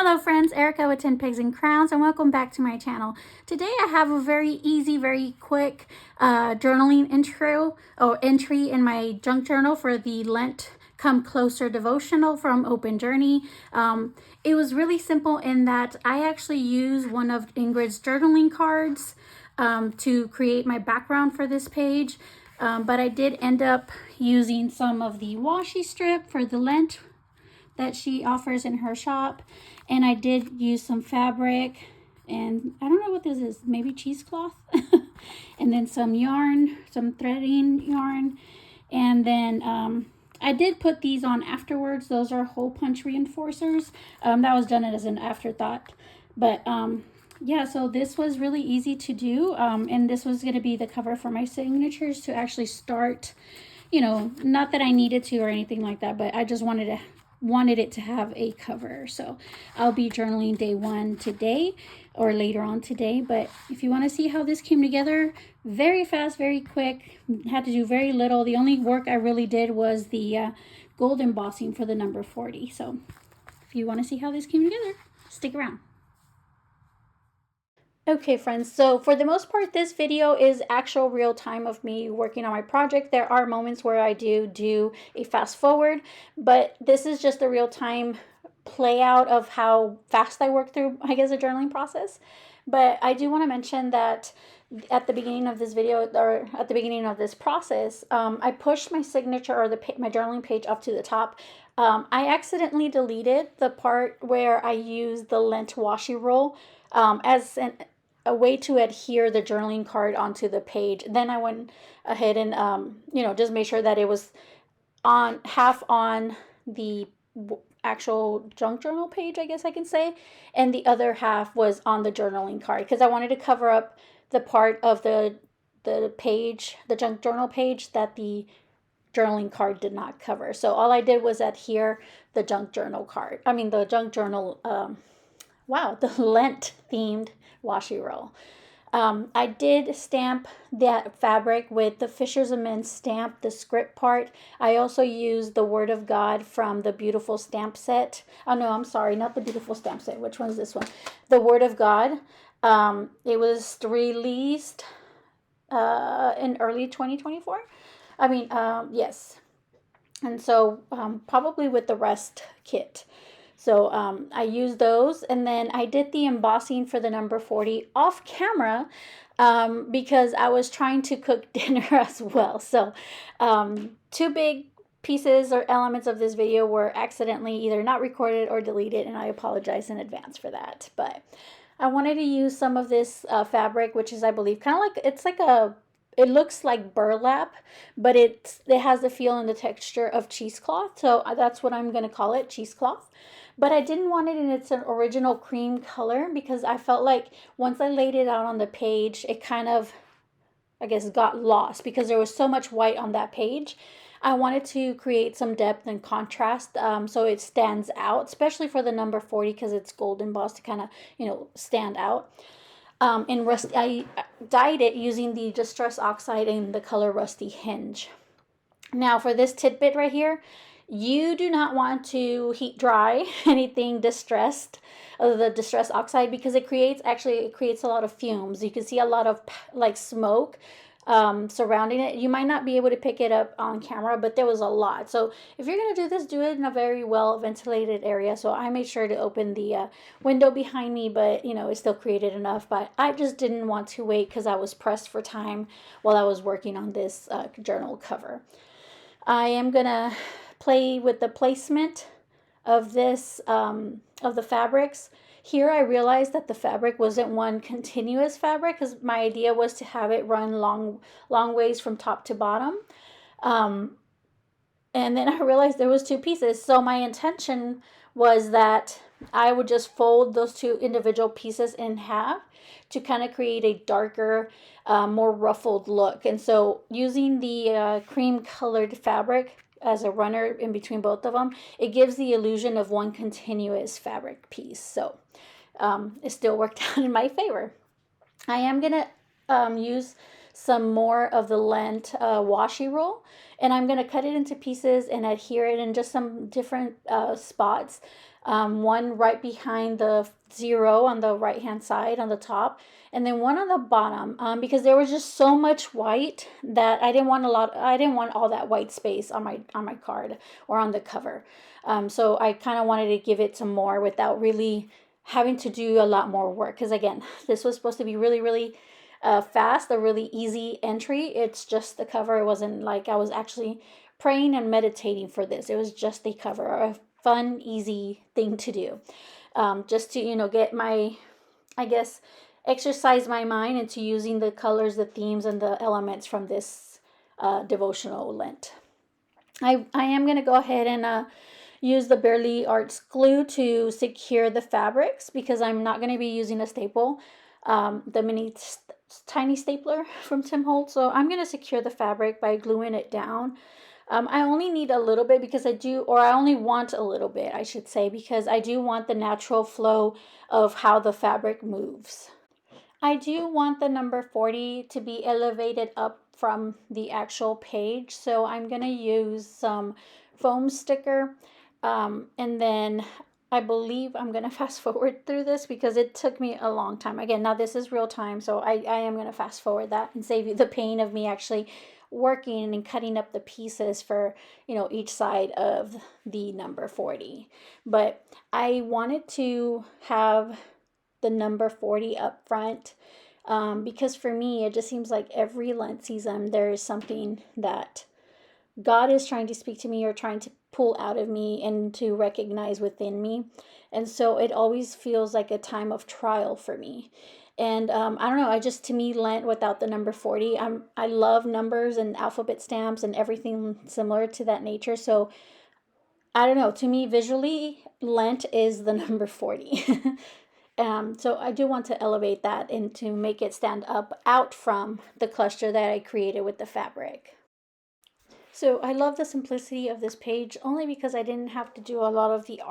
Hello friends, Erica with 10 Pigs and Crowns, and welcome back to my channel. Today I have a very easy, very quick journaling entry in my junk journal for the Lent Come Closer devotional from Open Journey. It was really simple in that I actually used one of Ingrid's journaling cards to create my background for this page, but I did end up using some of the washi strip for the Lent that she offers in her shop, and I did use some fabric, and I don't know what this is, maybe cheesecloth, and then some yarn, some threading yarn, and then I did put these on afterwards. Those are hole punch reinforcers. That was done as an afterthought, but yeah, so this was really easy to do, and this was going to be the cover for my signatures to actually start, you know, not that I needed to or anything like that, but I just wanted it to have a cover. So I'll be journaling day one today or later on today. But if you want to see how this came together, very fast, very quick, had to do very little. The only work I really did was the gold embossing for the number 40. So if you want to see how this came together, stick around. Okay friends, so for the most part this video is actual real time of me working on my project. There are moments where I do a fast forward, but this is just a real time play out of how fast I work through, I guess, a journaling process. But I do want to mention that at the beginning of this video, or at the beginning of this process, I pushed my signature or my journaling page up to the top. I accidentally deleted the part where I used the Lent washi roll as a way to adhere the journaling card onto the page. Then I went ahead and you know, just made sure that it was on half on the actual junk journal page, I guess I can say, and the other half was on the journaling card, because I wanted to cover up the part of the page, the junk journal page, that the journaling card did not cover. So all I did was adhere the junk journal card, the junk journal the Lent themed washi roll. I did stamp that fabric with the Fisherman's stamp, the script part. I also used the Word of God from the Beautiful Stamp set. Oh no, I'm sorry, not the Beautiful Stamp set. Which one is this one? The Word of God. It was released in early 2024. Yes. And so probably with the rest kit. So I used those, and then I did the embossing for the number 40 off camera because I was trying to cook dinner as well. So two big pieces or elements of this video were accidentally either not recorded or deleted, and I apologize in advance for that. But I wanted to use some of this fabric, which is, I believe, kind of like, it's like it looks like burlap, but it has the feel and the texture of cheesecloth. So that's what I'm going to call it, cheesecloth. But I didn't want it in its original cream color because I felt like once I laid it out on the page, it kind of, I guess, got lost because there was so much white on that page. I wanted to create some depth and contrast so it stands out, especially for the number 40 because it's gold embossed to kind of, you know, stand out. I dyed it using the Distress Oxide in the color Rusty Hinge. Now for this tidbit right here, you do not want to heat dry anything distressed, the Distress Oxide, because it creates a lot of fumes. You can see a lot of like smoke surrounding it. You might not be able to pick it up on camera, but there was a lot. So if you're going to do this, do it in a very well ventilated area. So I made sure to open the window behind me, but you know, it still created enough. But I just didn't want to wait because I was pressed for time while I was working on this journal cover. I am going to play with the placement of this, of the fabrics. Here I realized that the fabric wasn't one continuous fabric because my idea was to have it run long ways from top to bottom. And then I realized there was two pieces. So my intention was that I would just fold those two individual pieces in half to kind of create a darker, more ruffled look. And so using the cream colored fabric as a runner in between both of them, it gives the illusion of one continuous fabric piece. So it still worked out in my favor. I am going to use some more of the Lent washi roll, and I'm going to cut it into pieces and adhere it in just some different spots one right behind the 0 on the right hand side on the top, and then one on the bottom, because there was just so much white that I didn't want all that white space on my card or on the cover. So I kind of wanted to give it some more without really having to do a lot more work, because again, this was supposed to be really, really fast, a really easy entry. It's just the cover. It wasn't like I was actually praying and meditating for this. It was just the cover, a fun, easy thing to do. Just to, get my, I guess, exercise my mind into using the colors, the themes, and the elements from this devotional Lent. I am going to go ahead and use the Barely Arts glue to secure the fabrics, because I'm not going to be using a staple, the tiny stapler from Tim Holtz. So I'm going to secure the fabric by gluing it down. I only need a little bit because I only want a little bit, I should say, because I do want the natural flow of how the fabric moves. I do want the number 40 to be elevated up from the actual page, so I'm going to use some foam sticker, and then I believe I'm going to fast forward through this because it took me a long time. Again, now this is real time, so I am going to fast forward that and save you the pain of me actually working and cutting up the pieces for, each side of the number 40. But I wanted to have the number 40 up front, because for me, it just seems like every Lent season there is something that God is trying to speak to me or trying to pull out of me and to recognize within me. And so it always feels like a time of trial for me. And I don't know, to me, Lent without the number 40, I love numbers and alphabet stamps and everything similar to that nature. So I don't know, to me, visually, Lent is the number 40. So I do want to elevate that and to make it stand up out from the cluster that I created with the fabric. So I love the simplicity of this page only because I didn't have to do a lot of the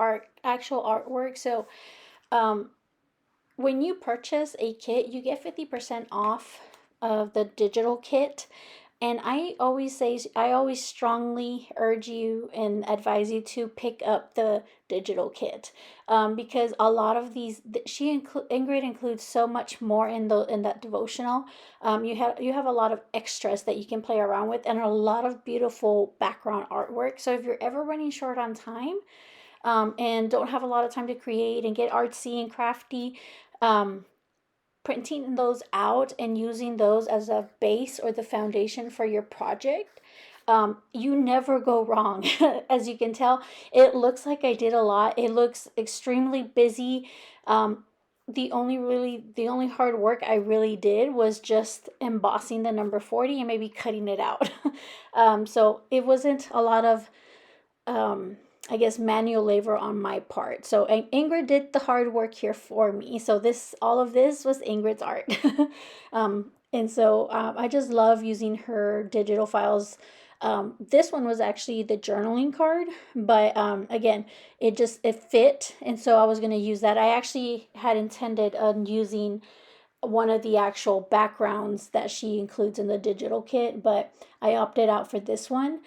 actual artwork. So when you purchase a kit, you get 50% off of the digital kit. And I always strongly urge you and advise you to pick up the digital kit, because a lot of these, Ingrid includes so much more in that devotional. You have a lot of extras that you can play around with, and a lot of beautiful background artwork. So if you're ever running short on time, and don't have a lot of time to create and get artsy and crafty, printing those out and using those as a base or the foundation for your project, you never go wrong. As you can tell, it looks like I did a lot. It looks extremely busy. The only hard work I really did was just embossing the number 40 and maybe cutting it out. So it wasn't a lot of manual labor on my part. So Ingrid did the hard work here for me. So all of this was Ingrid's art. And so I just love using her digital files. This one was actually the journaling card, but again, it fit. And so I was going to use that. I actually had intended on using one of the actual backgrounds that she includes in the digital kit, but I opted out for this one,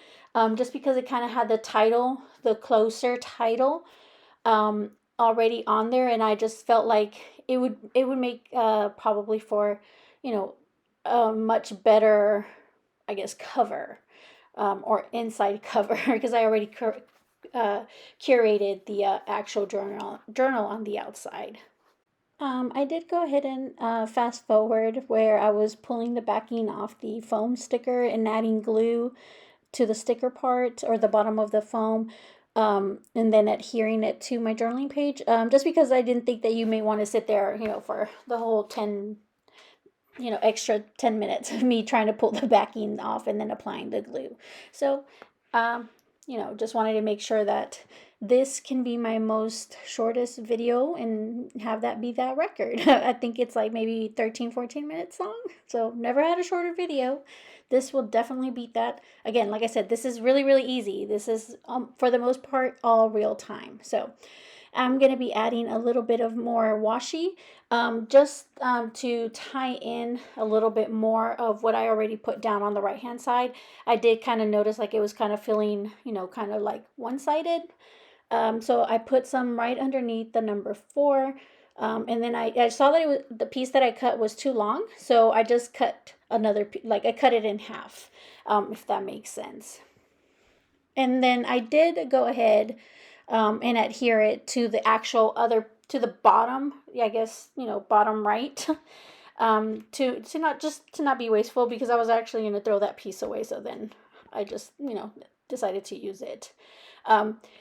just because it kind of had the title, the Closer title, already on there, and I just felt like it would make probably for a much better, I guess, cover, or inside cover, because I already curated the actual journal on the outside. I did go ahead and fast forward where I was pulling the backing off the foam sticker and adding glue to the sticker part or the bottom of the foam, and then adhering it to my journaling page, just because I didn't think that you may want to sit there, for the whole extra 10 minutes of me trying to pull the backing off and then applying the glue. So, just wanted to make sure that this can be my most shortest video and have that be that record. I think it's like maybe 13-14 minutes long. So never had a shorter video. This will definitely beat that. Again, like I said, this is really, really easy. This is, for the most part, all real time. So I'm going to be adding a little bit of more washi, just to tie in a little bit more of what I already put down on the right hand side. I did kind of notice like it was kind of feeling, kind of like one-sided. So I put some right underneath the number 4. And then I saw that the piece that I cut was too long, so I just cut another, like I cut it in half, if that makes sense. And then I did go ahead and adhere it to the actual other, to the bottom, I guess, bottom right, to not be wasteful, because I was actually going to throw that piece away. So then I just, decided to use it.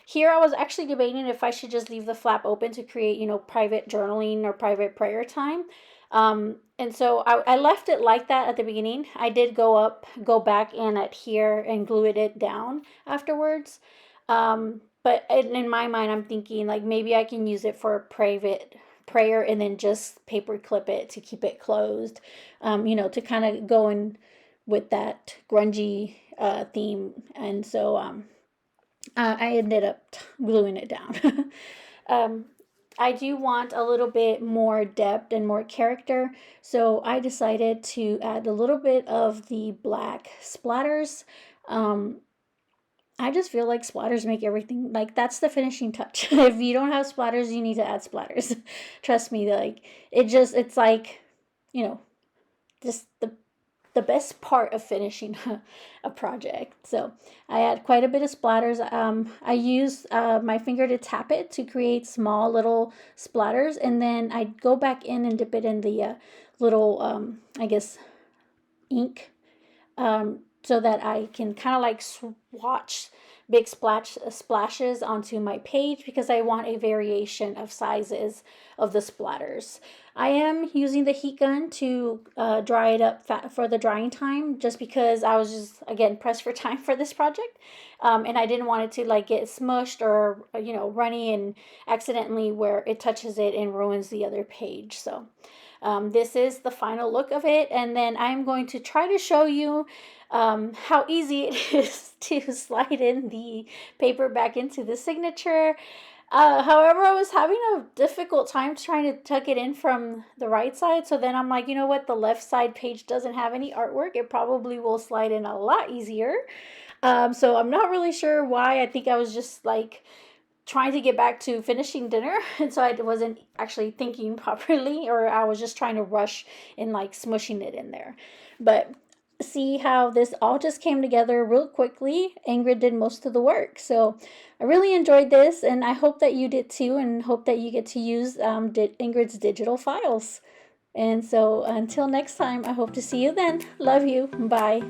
Here I was actually debating if I should just leave the flap open to create, private journaling or private prayer time. And so I left it like that at the beginning. I did go back and adhere and glue it down afterwards. But in my mind, I'm thinking like maybe I can use it for a private prayer and then just paper clip it to keep it closed, to kind of go in with that grungy theme. And so I ended up gluing it down. I do want a little bit more depth and more character, so I decided to add a little bit of the black splatters. I just feel like splatters make everything, like, that's the finishing touch. If you don't have splatters, you need to add splatters. Trust me, like, it's like, just the best part of finishing a project. So I add quite a bit of splatters. I use my finger to tap it to create small little splatters, and then I go back in and dip it in the little, I guess, ink, so that I can kind of like swatch big splashes onto my page, because I want a variation of sizes of the splatters. I am using the heat gun to dry it up for the drying time, just because I was just, again, pressed for time for this project. And I didn't want it to like get smushed or, runny and accidentally where it touches it and ruins the other page. So this is the final look of it. And then I'm going to try to show you how easy it is to slide in the paper back into the signature. However, I was having a difficult time trying to tuck it in from the right side. So then I'm like, you know what? The left side page doesn't have any artwork. It probably will slide in a lot easier. So I'm not really sure why. I think I was just like trying to get back to finishing dinner, and so I wasn't actually thinking properly, or I was just trying to rush and like smushing it in there. But see how this all just came together real quickly. Ingrid did most of the work, so I really enjoyed this, and I hope that you did too, and hope that you get to use Ingrid's digital files. And so until next time, I hope to see you then. Love you. Bye.